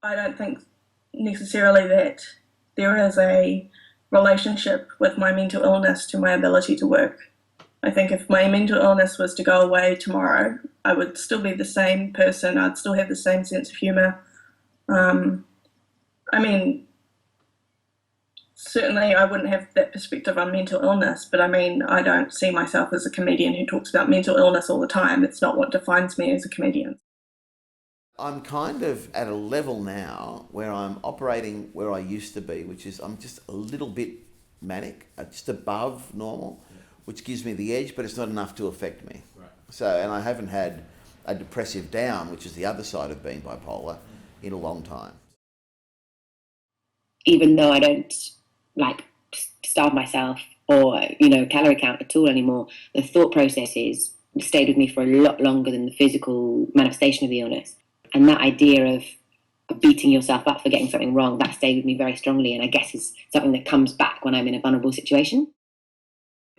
I don't think necessarily that there is a relationship with my mental illness to my ability to work. I think if my mental illness was to go away tomorrow, I would still be the same person. I'd still have the same sense of humour. Um, I mean, certainly I wouldn't have that perspective on mental illness, but I mean, I don't see myself as a comedian who talks about mental illness all the time. It's not what defines me as a comedian. I'm kind of at a level now where I'm operating where I used to be, which is I'm just a little bit manic, just above normal, which gives me the edge, but it's not enough to affect me. Right. So, and I haven't had a depressive down, which is the other side of being bipolar, in a long time. Even though I don't like starve myself or calorie count at all anymore, the thought processes stayed with me for a lot longer than the physical manifestation of the illness. And that idea of beating yourself up for getting something wrong, that stayed with me very strongly, and I guess is something that comes back when I'm in a vulnerable situation.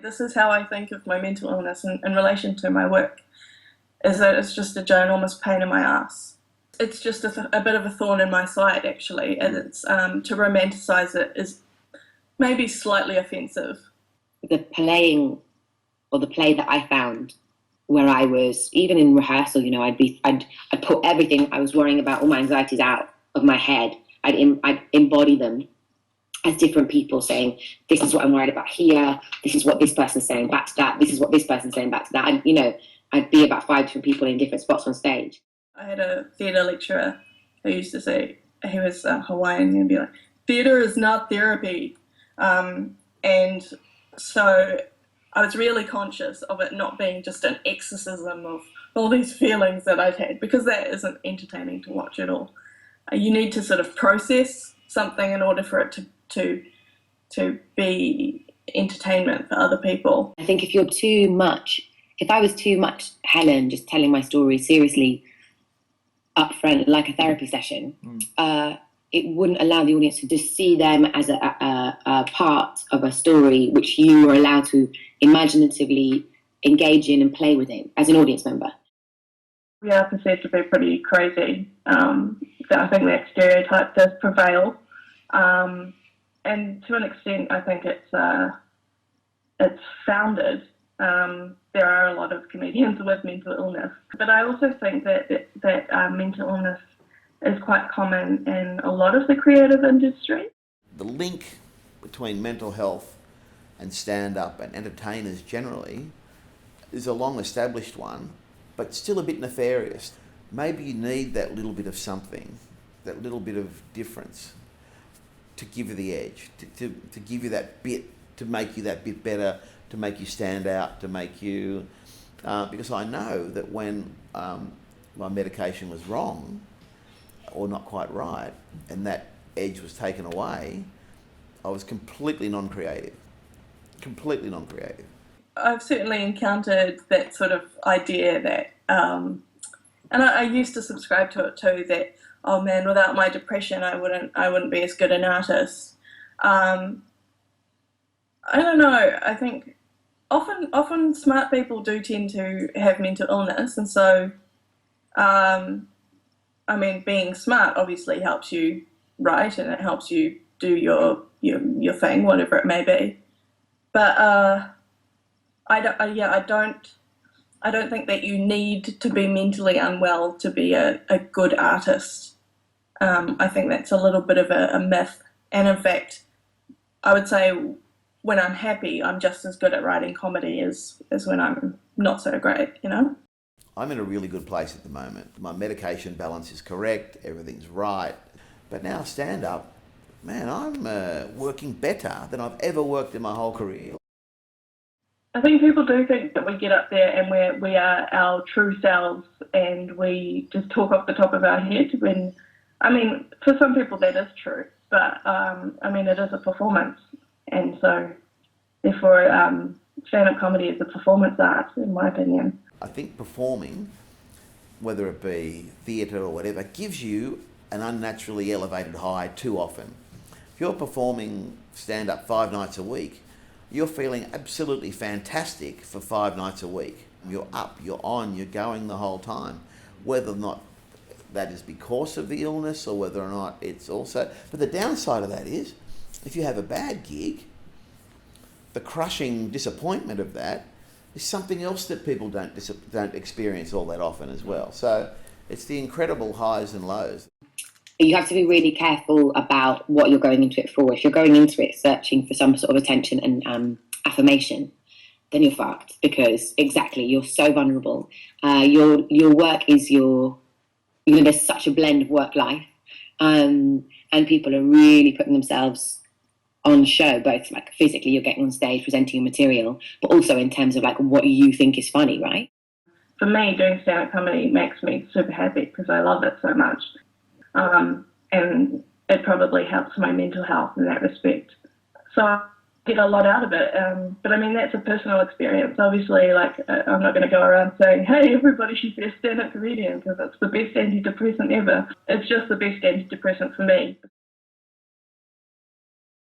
This is how I think of my mental illness in relation to my work, is that it's just a ginormous pain in my ass. It's just a bit of a thorn in my side, actually, and it's to romanticize it is maybe slightly offensive. The playing, or the play that I found, where I was, even in rehearsal, I'd put everything I was worrying about, all my anxieties out of my head. I'd embody them as different people saying, this is what I'm worried about here, this is what this person's saying back to that, this is what this person's saying back to that. And, I'd be about 5 different people in different spots on stage. I had a theatre lecturer who used to say, he was Hawaiian, and he'd be like, theatre is not therapy. And so I was really conscious of it not being just an exorcism of all these feelings that I'd had, because that isn't entertaining to watch at all. You need to sort of process something in order for it to be entertainment for other people. I think if I was too much Helen, just telling my story seriously up front, like a therapy session, it wouldn't allow the audience to just see them as a part of a story which you were allowed to imaginatively engage in and play within as an audience member. We are perceived to be pretty crazy. I think that stereotype does prevail. And to an extent, I think it's founded. There are a lot of comedians with mental illness. But I also think that mental illness is quite common in a lot of the creative industry. The link between mental health and stand-up and entertainers generally is a long-established one, but still a bit nefarious. Maybe you need that little bit of something, that little bit of difference to give you the edge, to give you that bit, to make you that bit better, to make you stand out, to make you... because I know that when my medication was wrong, or not quite right, and that edge was taken away, I was completely non-creative. Completely non-creative. I've certainly encountered that sort of idea that, and I used to subscribe to it too, that, oh man, without my depression, I wouldn't be as good an artist. I don't know. I think often smart people do tend to have mental illness, and so, being smart obviously helps you write, and it helps you do your thing, whatever it may be. But I don't think that you need to be mentally unwell to be a good artist. I think that's a little bit of a myth. And in fact, I would say when I'm happy, I'm just as good at writing comedy as when I'm not so great, I'm in a really good place at the moment. My medication balance is correct, everything's right. But now stand-up, man, I'm working better than I've ever worked in my whole career. I think people do think that we get up there and we are our true selves and we just talk off the top of our head. For some people that is true, but it is a performance, and so therefore stand-up comedy is a performance art, in my opinion. I think performing, whether it be theatre or whatever, gives you an unnaturally elevated high too often. If you're performing stand-up 5 nights a week, you're feeling absolutely fantastic for 5 nights a week. You're up, you're on, you're going the whole time. Whether or not that is because of the illness or whether or not it's also... But the downside of that is, if you have a bad gig, the crushing disappointment of that is something else that people don't experience all that often as well. So it's the incredible highs and lows. You have to be really careful about what you're going into it for. If you're going into it searching for some sort of attention and affirmation, then you're fucked, because exactly, you're so vulnerable. Your work is there's such a blend of work life, and people are really putting themselves on show, both like physically, you're getting on stage presenting your material, but also in terms of like what you think is funny, right? For me, doing stand-up comedy makes me super happy because I love it so much. And it probably helps my mental health in that respect. So I get a lot out of it. But I mean, that's a personal experience. Obviously, like, I'm not going to go around saying, hey, everybody should be a stand-up comedian because it's the best antidepressant ever. It's just the best antidepressant for me.